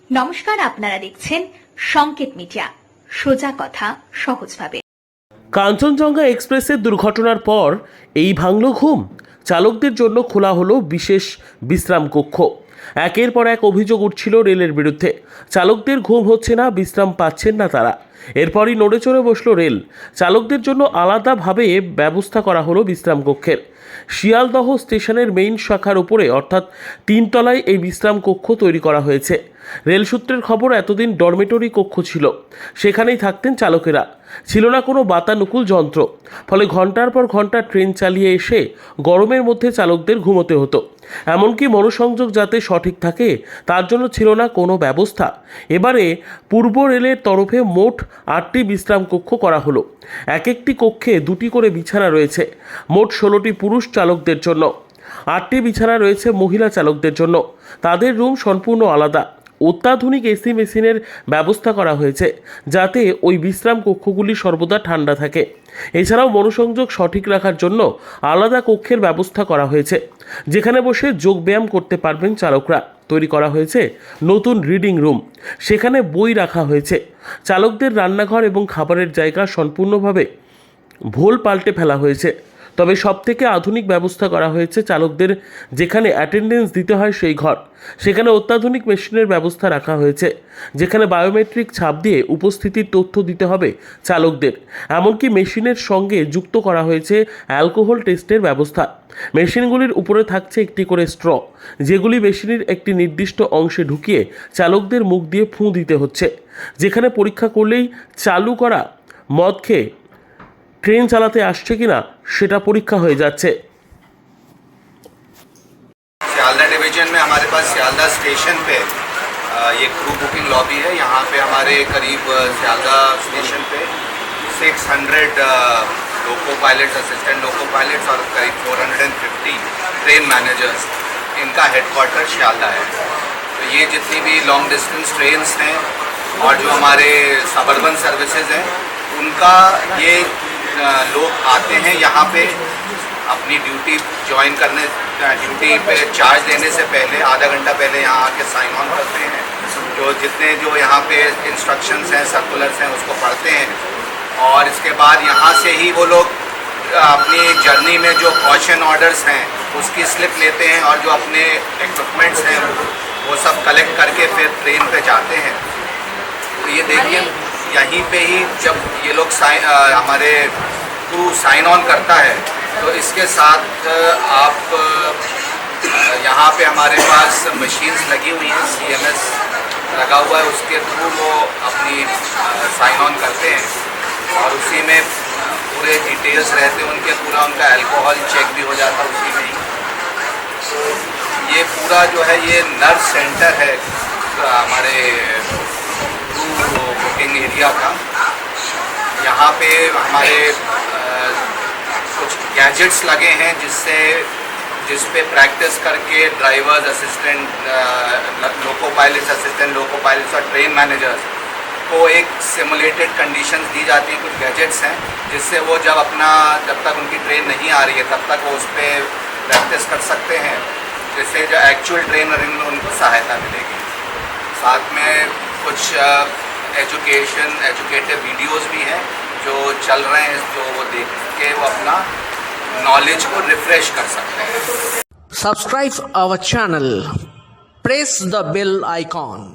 নমস্কার, আপনারা দেখছেন সংকেত মিডিয়া, সোজা কথা সহজভাবে। কাঞ্চনজঙ্ঘা এক্সপ্রেসের দুর্ঘটনার পর এই ভাঙল ঘুম। চালকদের জন্য খোলা হলো বিশেষ বিশ্রাম কক্ষ। একের পর এক অভিযোগ উঠছিল রেলের বিরুদ্ধে। চালকদের ঘুম হচ্ছে না, বিশ্রাম পাচ্ছেন না তারা। এরপরই নড়ে চড়ে বসল রেল। চালকদের জন্য আলাদাভাবে ব্যবস্থা করা হলো বিশ্রাম কক্ষের। শিয়ালদহ স্টেশনের মেইন শাখার উপরে অর্থাৎ 3 তলায় এই বিশ্রাম কক্ষ তৈরি করা হয়েছে। রেল সূত্রের খবর, এতদিন ডরমেটরি কক্ষ ছিল, সেখানেই থাকতেন চালকেরা। ছিল না কোনো বাতানুকূল যন্ত্র, ফলে ঘন্টার পর ঘন্টা ট্রেন চালিয়ে এসে গরমের মধ্যে চালকদের ঘুমোতে হতো। এমনকি মনোসংযোগ যাতে সঠিক থাকে তার জন্য ছিল না কোনো ব্যবস্থা। এবারে পূর্ব রেলের তরফে মোট 8টি বিশ্রাম কক্ষ করা হলো। এক একটি কক্ষে 2টি করে বিছানা রয়েছে। মোট 16টি পুরুষ চালকদের জন্য, 8টি বিছানা রয়েছে মহিলা চালকদের জন্য। তাদের রুম সম্পূর্ণ আলাদা। অত্যাধুনিক এসি মেশিনের ব্যবস্থা করা হয়েছে যাতে ওই বিশ্রাম কক্ষগুলি সর্বদা ঠান্ডা থাকে। এছাড়াও মনোসংযোগ সঠিক রাখার জন্য আলাদা কক্ষের ব্যবস্থা করা হয়েছে, যেখানে বসে যোগব্যায়াম করতে পারবেন চালকরা। তৈরি করা হয়েছে নতুন রিডিং রুম, সেখানে বই রাখা হয়েছে। চালকদের রান্নাঘর এবং খাবারের জায়গা সম্পূর্ণভাবে ভোল পাল্টে ফেলা হয়েছে। তবে সবথেকে আধুনিক ব্যবস্থা করা হয়েছে চালকদের যেখানে অ্যাটেন্ডেন্স দিতে হয় সেই ঘর। সেখানে অত্যাধুনিক মেশিনের ব্যবস্থা রাখা হয়েছে, যেখানে বায়োমেট্রিক ছাপ দিয়ে উপস্থিতির তথ্য দিতে হবে চালকদের। এমনকি মেশিনের সঙ্গে যুক্ত করা হয়েছে অ্যালকোহল টেস্টের ব্যবস্থা। মেশিনগুলির উপরে থাকছে একটি করে স্ট্র, যেগুলি মেশিনের একটি নির্দিষ্ট অংশে ঢুকিয়ে চালকদের মুখ দিয়ে ফুঁ দিতে হচ্ছে। যেখানে পরীক্ষা করলেই চালু করা মদ খেয়ে ট্রেন চালাতে আসছে কিনা সেটা পরীক্ষা হয়ে যাচ্ছে। सियालदा डिवीजन में हमारे पास सियालदा स्टेशन पे ये क्रू बुकिंग लॉबी है। यहाँ पे हमारे करीब सियालदा स्टेशन पे 600 लोको पायलट्स, असिस्टेंट लोको पायलट्स और करीब 450 ट्रेन मैनेजर्स, इनका हेडक्वार्टर सियालदा है। तो ये जितनी भी लॉन्ग डिस्टेंस ट्रेन्स हैं और जो हमारे सबर्बन सर्विसेज हैं, उनका ये लोग आते हैं यहाँ पे अपनी ड्यूटी ज्वाइन करने, ड्यूटी पे चार्ज लेने से पहले आधा घंटा पहले यहाँ आके साइन ऑन करते हैं। जो यहाँ पे इंस्ट्रक्शंस हैं, सर्कुलर्स हैं, उसको पढ़ते हैं और इसके बाद यहाँ से ही वो लोग अपनी जर्नी में जो कॉशन ऑर्डर्स हैं उसकी स्लिप लेते हैं और जो अपने इक्विपमेंट्स हैं वो सब कलेक्ट करके फिर ट्रेन पे जाते हैं। तो ये देखिए, यहीं पे ही जब ये लोग हमारे क्रू साइन ऑन करता है तो इसके साथ आप यहाँ पे हमारे पास मशीन्स लगी हुई हैं, CMS लगा हुआ है, उसके थ्रू वो अपनी साइन ऑन करते हैं और उसी में पूरे डिटेल्स रहते हैं उनके, पूरा उनका अल्कोहल चेक भी हो जाता है उसी में ही। तो ये पूरा जो है ये नर्स सेंटर है हमारे बुकिंग एरिया का। यहाँ पे हमारे कुछ गैजेट्स लगे हैं जिस पे प्रैक्टिस करके drivers, assistant loco pilots, assistant loco pilots और ट्रेन मैनेजर्स को एक सिमुलेटेड कंडीशंस दी जाती हैं। कुछ गैजेट्स हैं जिससे वो जब तक उनकी ट्रेन नहीं आ रही है तब तक वो उस पर प्रैक्टिस कर सकते हैं, जिससे जो एक्चुअल ट्रेनरिंग में उनको सहायता मिलेगी। साथ में कुछ एजुकेटिव वीडियोस भी हैं जो चल रहे हैं, जो वो देख के वो अपना नॉलेज को रिफ्रेश कर सकते हैं। Subscribe our channel. Press the bell icon.